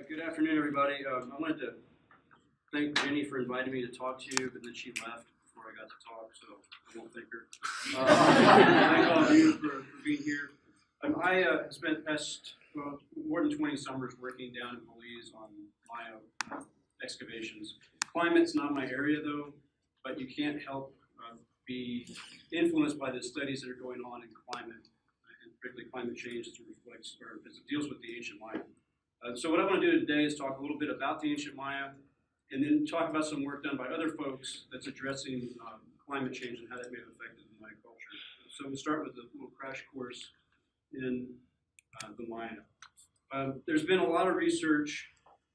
Good afternoon, everybody. I wanted to thank Jenny for inviting me to talk to you, but then she left before I got to talk, so I won't thank her. Thank all of you for being here. I spent past more than 20 summers working down in Belize on Maya excavations. Climate's not my area, though, but you can't help be influenced by the studies that are going on in climate, and particularly climate change as it reflects, or as it deals with the ancient Maya. So what I want to do today is talk a little bit about the ancient Maya, and then talk about some work done by other folks that's addressing climate change and how that may have affected the Maya culture. So we'll start with a little crash course in the Maya. There's been a lot of research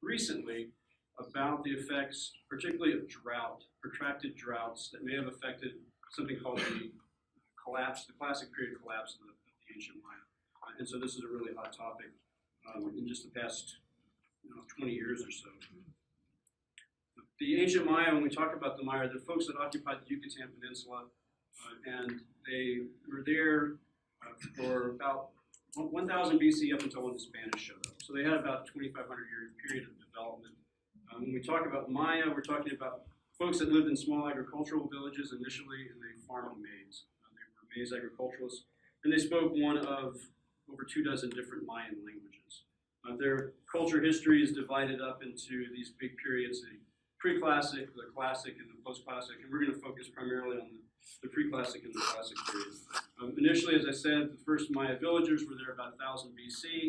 recently about the effects, particularly of drought, protracted droughts that may have affected something called the collapse, the classic period collapse of the ancient Maya. And so this is a really hot topic in just the past 20 years or so. The ancient Maya, when we talk about the Maya, they're folks that occupied the Yucatan Peninsula, and they were there for about 1000 BC up until when the Spanish showed up. So they had about a 2,500-year period of development. When we talk about Maya, we're talking about folks that lived in small agricultural villages initially, and they farmed maize. They were maize agriculturalists, and they spoke one of over 24 different Mayan languages. Their culture history is divided up into these big periods, the pre-classic, the classic, and the post-classic, and we're going to focus primarily on the pre-classic and the classic period. Initially, as I said, the first Maya villagers were there about 1000 BC,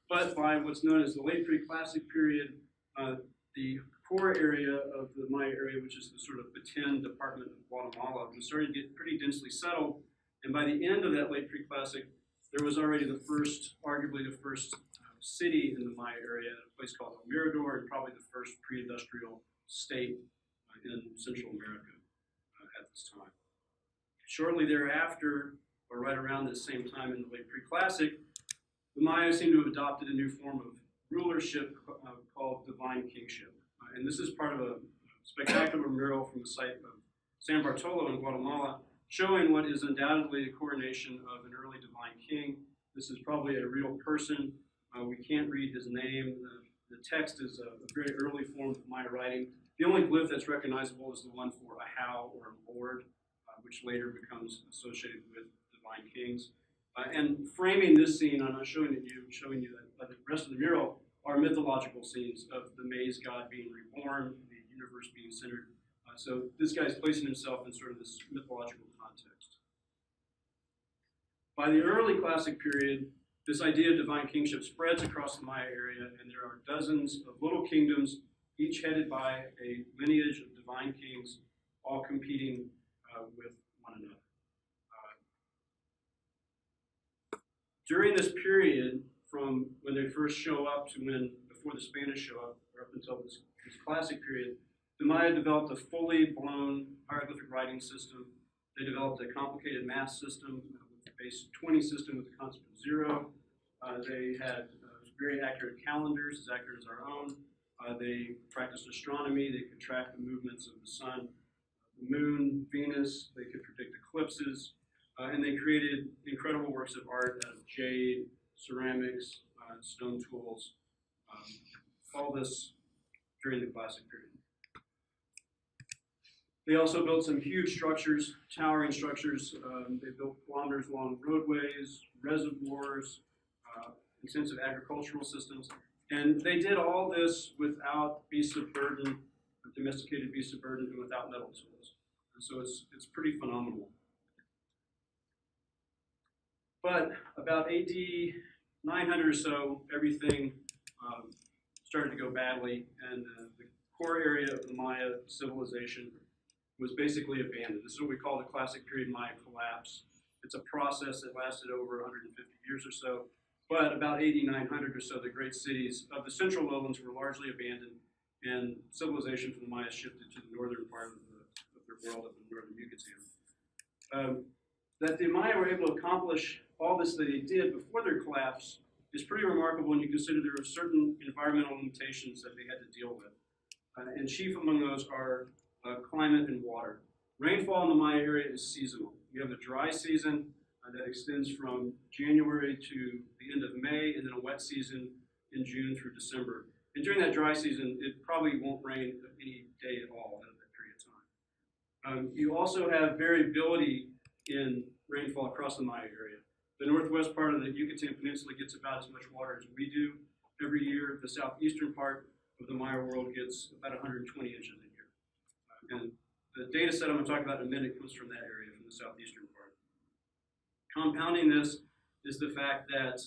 but by what's known as the late pre-classic period, the core area of the Maya area, which is the sort of Batin Department of Guatemala, was starting to get pretty densely settled, and by the end of that late pre-classic, there was already the first, arguably the first city in the Maya area, a place called El Mirador, and probably the first pre-industrial state in Central America at this time. Shortly thereafter, or right around this same time in the late pre-classic, the Maya seem to have adopted a new form of rulership called divine kingship. And this is part of a spectacular mural from the site of San Bartolo in Guatemala, showing what is undoubtedly the coronation of an early divine king. This is probably a real person. We can't read his name. The text is a very early form of Maya writing. The only glyph that's recognizable is the one for a how or a lord, which later becomes associated with divine kings. And framing this scene, I'm not showing you that the rest of the mural are mythological scenes of the maize god being reborn, the universe being centered. So this guy's placing himself in sort of this mythological context. By the early classic period, this idea of divine kingship spreads across the Maya area, and there are dozens of little kingdoms, each headed by a lineage of divine kings, all competing with one another. During this period, from when they first show up to before the Spanish show up, or up until this classic period, the Maya developed a fully blown hieroglyphic writing system. They developed a complicated math system with the base 20 system with the constant of 0. They had very accurate calendars, as accurate as our own. They practiced astronomy. They could track the movements of the sun, the moon, Venus. They could predict eclipses. And they created incredible works of art out of jade, ceramics, stone tools, all this during the classic period. They also built some huge structures, towering structures. They built kilometers-long roadways, reservoirs, intensive agricultural systems. And they did all this without beasts of burden, domesticated beasts of burden, and without metal tools. And so it's pretty phenomenal. But about AD 900 or so, everything started to go badly, and the core area of the Maya civilization was basically abandoned. This is what we call the classic period Maya collapse. It's a process that lasted over 150 years or so, but about AD 900 or so, the great cities of the central lowlands were largely abandoned, and civilization from the Maya shifted to the northern part of their world, up in northern Yucatan. That the Maya were able to accomplish all this that they did before their collapse is pretty remarkable when you consider there were certain environmental limitations that they had to deal with. And chief among those are climate and water. Rainfall in the Maya area is seasonal. You have a dry season that extends from January to the end of May, and then a wet season in June through December. And during that dry season, it probably won't rain any day at all in that period of time. You also have variability in rainfall across the Maya area. The northwest part of the Yucatan Peninsula gets about as much water as we do every year. The southeastern part of the Maya world gets about 120 inches a year. And the data set I'm going to talk about in a minute comes from that area, from the southeastern part. Compounding this is the fact that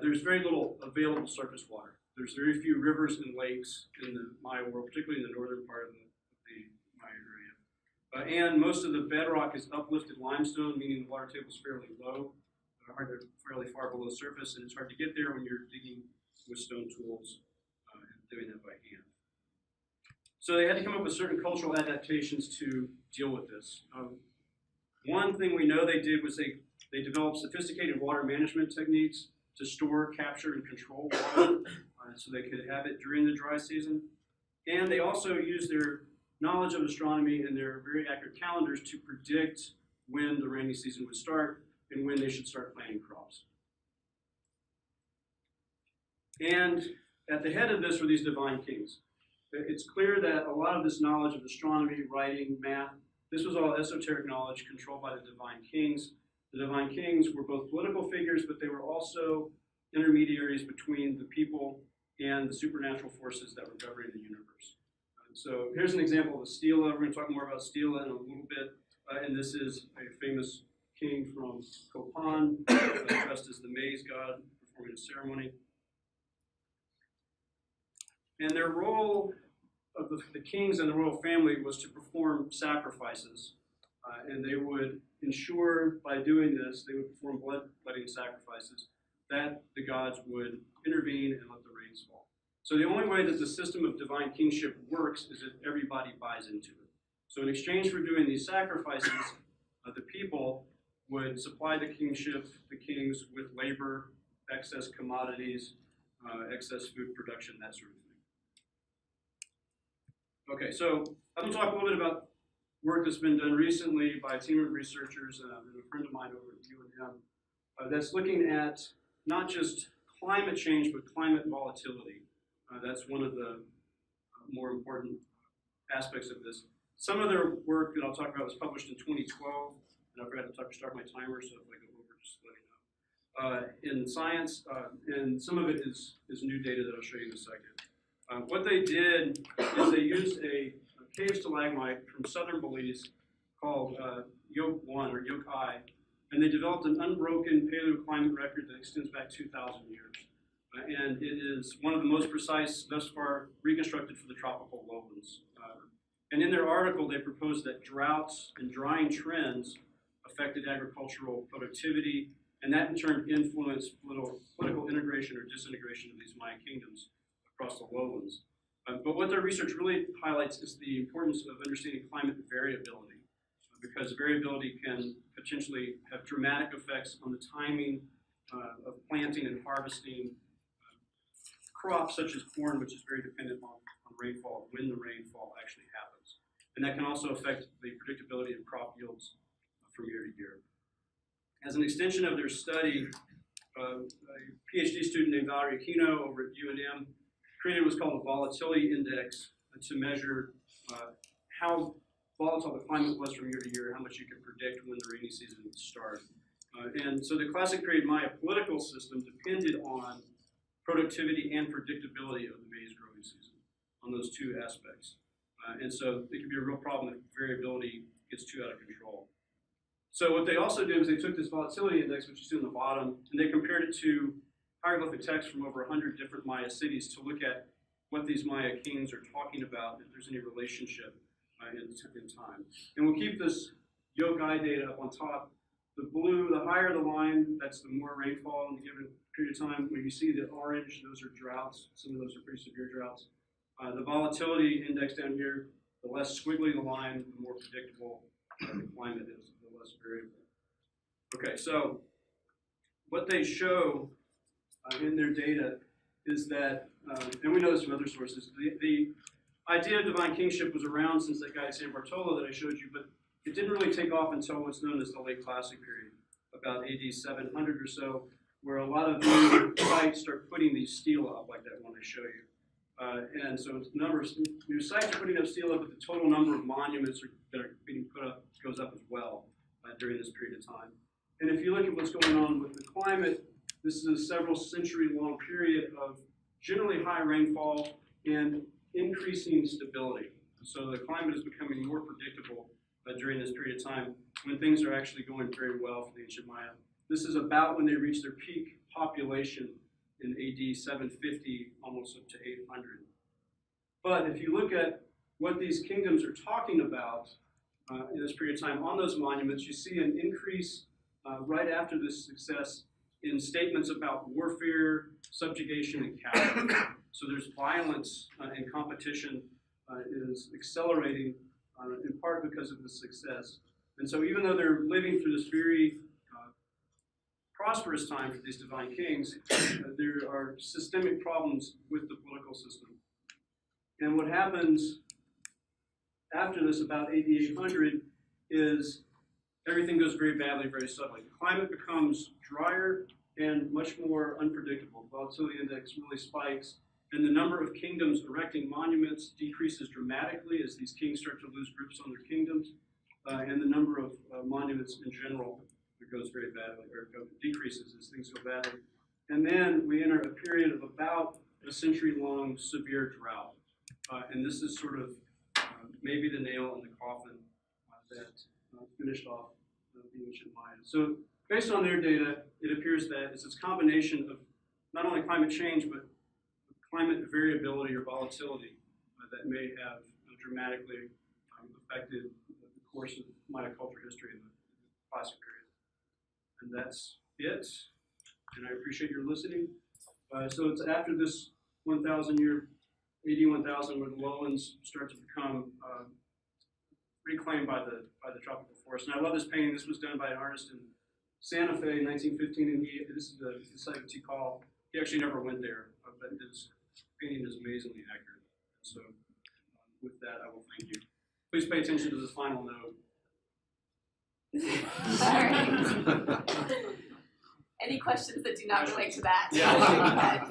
there's very little available surface water. There's very few rivers and lakes in the Maya world, particularly in the northern part of the Maya area. And most of the bedrock is uplifted limestone, meaning the water table is fairly low, fairly far below surface, and it's hard to get there when you're digging with stone tools and doing that by hand. So they had to come up with certain cultural adaptations to deal with this. One thing we know they did was they developed sophisticated water management techniques to store, capture, and control water so they could have it during the dry season. And they also used their knowledge of astronomy and their very accurate calendars to predict when the rainy season would start and when they should start planting crops. And at the head of this were these divine kings. It's clear that a lot of this knowledge of astronomy, writing, math, this was all esoteric knowledge controlled by the divine kings. The divine kings were both political figures, but they were also intermediaries between the people and the supernatural forces that were governing the universe. So here's an example of a stela. We're going to talk more about stela in a little bit. And this is a famous king from Copan, dressed as the maize god, performing a ceremony. And their role of the kings and the royal family was to perform sacrifices. And they would ensure by doing this, they would perform bloodletting sacrifices, that the gods would intervene and let the rains fall. So the only way that the system of divine kingship works is if everybody buys into it. So in exchange for doing these sacrifices, the people would supply the kingship, the kings, with labor, excess commodities, excess food production, that sort of thing. Okay, so I'm going to talk a little bit about work that's been done recently by a team of researchers and a friend of mine over at UNM that's looking at not just climate change, but climate volatility. That's one of the more important aspects of this. Some of their work that I'll talk about was published in 2012, and I forgot to start my timer, so if I go over, just let me know. In Science, and some of it is new data that I'll show you in a second. What they did is they used a cave stalagmite from southern Belize called Yoke 1 or Yoke I, and they developed an unbroken paleoclimate record that extends back 2,000 years. And it is one of the most precise thus far reconstructed for the tropical lowlands. And in their article, they proposed that droughts and drying trends affected agricultural productivity, and that in turn influenced political integration or disintegration of these Mayan kingdoms across the lowlands. But what their research really highlights is the importance of understanding climate variability, because variability can potentially have dramatic effects on the timing of planting and harvesting crops such as corn, which is very dependent on rainfall, when the rainfall actually happens. And that can also affect the predictability of crop yields from year to year. As an extension of their study, a PhD student named Valerie Aquino over at UNM created what's called the Volatility Index to measure how volatile the climate was from year to year, how much you can predict when the rainy season would start. And so the classic period Maya political system depended on productivity and predictability of the maize growing season, on those two aspects. And so it can be a real problem if variability gets too out of control. So what they also did was they took this volatility index, which you see on the bottom, and they compared it to hieroglyphic text from over 100 different Maya cities to look at what these Maya kings are talking about, if there's any relationship in time. And we'll keep this Yokai data up on top. The blue, the higher the line, that's the more rainfall in a given period of time. When you see the orange, those are droughts. Some of those are pretty severe droughts. The volatility index down here, the less squiggly the line, the more predictable the climate is, the less variable. Okay, so what they show in their data is that, and we know this from other sources, the idea of divine kingship was around since that guy at San Bartolo that I showed you, but it didn't really take off until what's known as the late classic period, about AD 700 or so, where a lot of new sites start putting these stela up like that one I show you. And so it's numbers. Your sites are putting up stela, but the total number of monuments that are being put up goes up as well during this period of time. And if you look at what's going on with the climate, this is a several century-long period of generally high rainfall and increasing stability. So the climate is becoming more predictable during this period of time when things are actually going very well for the ancient Maya. This is about when they reach their peak population in AD 750, almost up to 800. But if you look at what these kingdoms are talking about in this period of time on those monuments, you see an increase right after this success in statements about warfare, subjugation, and capture. So there's violence and competition is accelerating in part because of the success. And so even though they're living through this very prosperous time for these divine kings, there are systemic problems with the political system. And what happens after this, about AD 800, is everything goes very badly, very suddenly. The climate becomes drier and much more unpredictable. Volatility index really spikes, and the number of kingdoms erecting monuments decreases dramatically as these kings start to lose grips on their kingdoms, and the number of monuments in general goes very badly, or decreases as things go badly. And then we enter a period of about a century-long severe drought. And this is sort of maybe the nail in the coffin that finished off the ancient Mayan. So based on their data, it appears that it's this combination of not only climate change, but climate variability or volatility that may have dramatically affected the course of Maya culture history in the classic period. And that's it. And I appreciate your listening. So it's after this 1,000-year, AD 1000, where the lowlands start to become reclaimed by the tropical forest. And I love this painting. This was done by an artist in Santa Fe in 1915, and this is the site of Tikal. He actually never went there, but his painting is amazingly accurate. So with that, I will thank you. Please pay attention to this final note. Any questions that do not relate to that? Yeah, I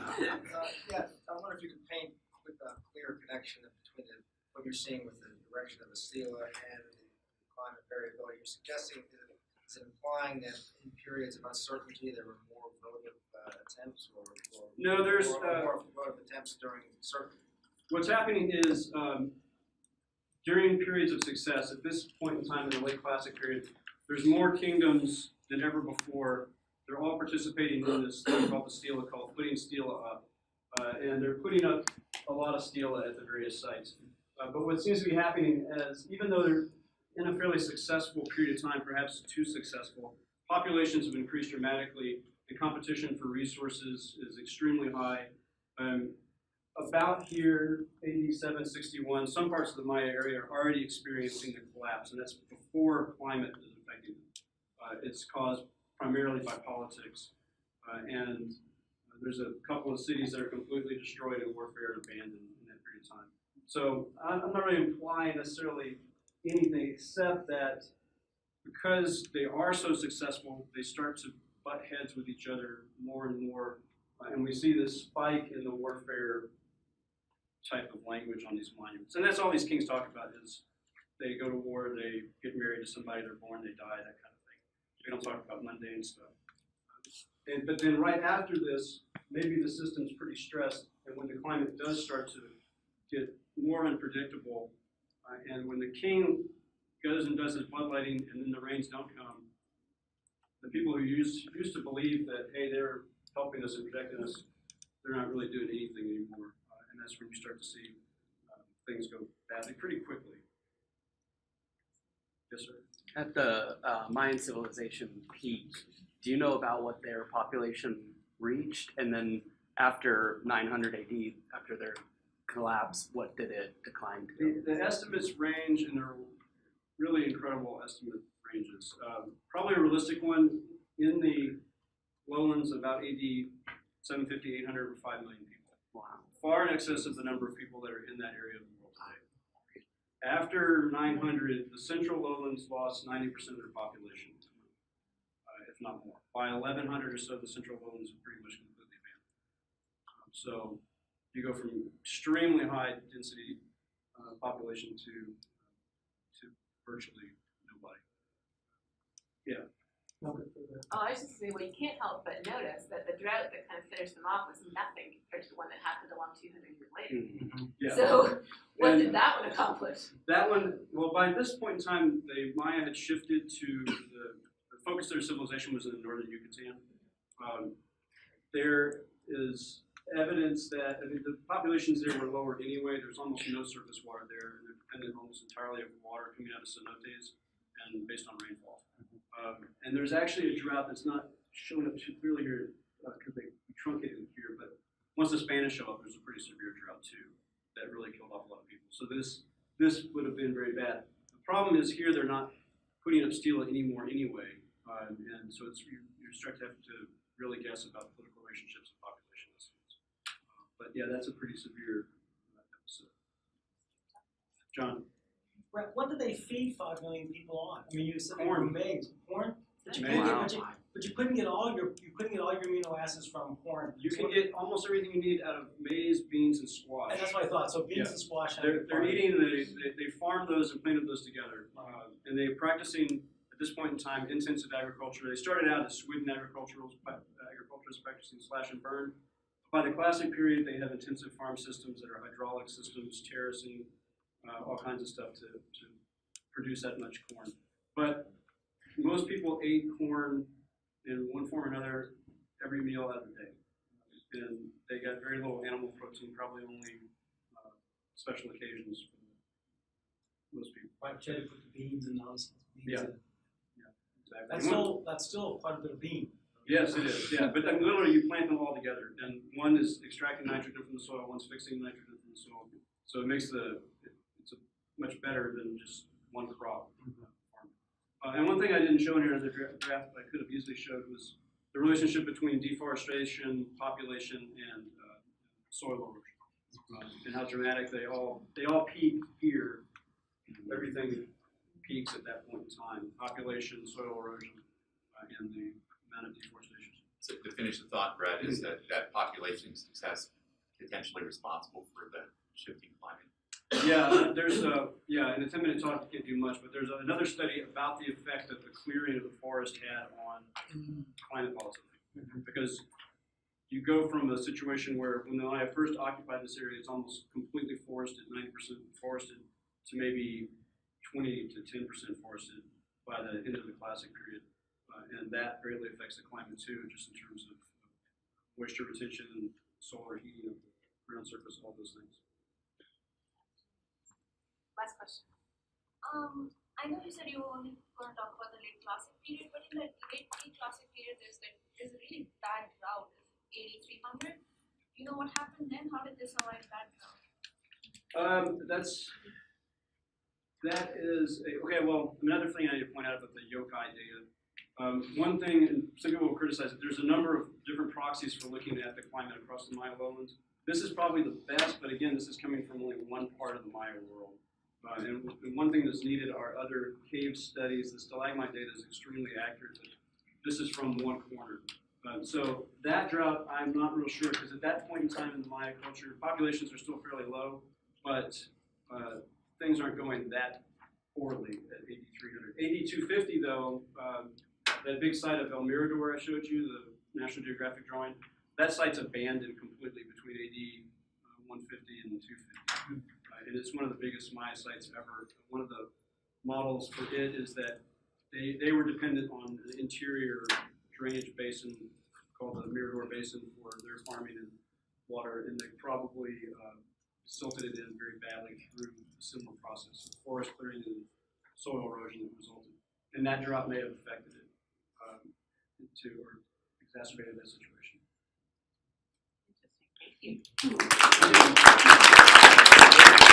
wonder if you could paint with a clear connection between what you're seeing with the direction of the stela and the climate variability. You're suggesting that is it implying that in periods of uncertainty there were more votive attempts, or no, there's more votive attempts during certain. What's happening is during periods of success, at this point in time in the late classic period, there's more kingdoms than ever before. They're all participating in this thing called the stela, called putting stela up. And they're putting up a lot of stela at the various sites. But what seems to be happening is, even though they're in a fairly successful period of time, perhaps too successful, populations have increased dramatically. The competition for resources is extremely high. About here, AD 761, some parts of the Maya area are already experiencing a collapse, and that's before climate is affecting them. It's caused primarily by politics, and there's a couple of cities that are completely destroyed in warfare and abandoned in that period of time. So I'm not really implying necessarily anything except that because they are so successful, they start to butt heads with each other more and more, and we see this spike in the warfare type of language on these monuments. And that's all these kings talk about is they go to war, they get married to somebody, they're born, they die, that kind of thing. We don't talk about mundane stuff. But then right after this, maybe the system's pretty stressed, and when the climate does start to get more unpredictable, and when the king goes and does his bloodletting and then the rains don't come, the people who used to believe that, hey, they're helping us and protecting us, they're not really doing anything anymore. And that's when you start to see things go badly pretty quickly. Yes, sir? At the Mayan civilization peak, do you know about what their population reached? And then after 900 AD, after their collapse, what did it decline to? The estimates range, and they're really incredible estimate ranges. Probably a realistic one in the lowlands, about AD 750, 800, or 5 million people. Wow. Far in excess of the number of people that are in that area of the world today. After 900, the central lowlands lost 90% of their population, if not more. By 1100 or so, the central lowlands are pretty much completely abandoned. So you go from extremely high density population to virtually nobody. Yeah. Oh, I was just saying, well, you can't help but notice that the drought that kind of finished them off was nothing compared to the one that happened along 200 years later. Yeah. So, what did that one accomplish? That one, well, by this point in time, the Maya had shifted to the focus of their civilization was in the northern Yucatan. There is evidence that the populations there were lower anyway. There's almost no surface water there, and they're dependent almost entirely on water coming out of cenotes and based on rainfall. And there's actually a drought that's not shown up too clearly here because they truncated it here, but once the Spanish show up, there's a pretty severe drought too that really killed off a lot of people. So this would have been very bad. The problem is here they're not putting up stela anymore anyway, and so it's you're starting to have to really guess about political relationships and population estimates. But yeah, that's a pretty severe episode. John. Right, what did they feed 5 million people on? I mean, you said Corn. maize, corn, but you Maize. couldn't get, but you couldn't get all your amino acids from corn. You can get almost everything you need out of maize, beans, and squash. And that's what I thought. So beans Yeah. and squash. They're eating. They farmed those and planted those together, and they're practicing at this point in time intensive agriculture. They started out as Sweden agriculturists practicing slash and burn. By the classic period, they have intensive farm systems that are hydraulic systems, terracing, all kinds of stuff to produce that much corn. But most people ate corn in one form or another every meal out of the day. And they got very little animal protein, probably only special occasions for most people. Right, you had to put the beans and those. Yeah. In. Exactly. That's still quite a bit of bean. Yes, it is. Yeah, but literally you plant them all together, and one is extracting nitrogen from the soil, one's fixing nitrogen from the soil. So it makes it's much better than just one crop. And one thing I didn't show in here in the draft I could have easily showed was the relationship between deforestation, population, and soil erosion, and how dramatic they all peak here. Everything peaks at that point in time: population, soil erosion, and the amount of deforestation. So to finish the thought, Brad, is that population success potentially responsible for the shifting climate. Yeah, there's in a 10-minute talk you can't do much, but there's another study about the effect that the clearing of the forest had on climate volatility. Because you go from a situation where when I first occupied this area, it's almost completely forested, 90% forested, to maybe 20 to 10% forested by the end of the classic period. And that greatly affects the climate too, just in terms of moisture retention and solar heating of the ground surface, all those things. Last question. I know you said you were only going to talk about the late classic period, but in the late pre-classic period, there's a really bad drought, 8300. You know what happened then? How did they survive that drought? That is okay. Well, another thing I need to point out about the yokai data. One thing, and some people will criticize it. There's a number of different proxies for looking at the climate across the Maya lowlands. This is probably the best, but again, this is coming from only one part of the Maya world. And one thing that's needed are other cave studies. The stalagmite data is extremely accurate. This is from one corner. So that drought, I'm not real sure, because at that point in time in the Maya culture, populations are still fairly low, but things aren't going that poorly at 8,300. 8,250 though, that big site of El Mirador I showed you, the National Geographic drawing, that site's abandoned completely between AD 150 and 250. And it's one of the biggest Maya sites ever. One of the models for it is that they were dependent on the interior drainage basin called the Mirador Basin for their farming and water, and they probably silted it in very badly through a similar process of forest clearing and soil erosion that resulted. And that drought may have affected it or exacerbated that situation. Interesting. Thank you.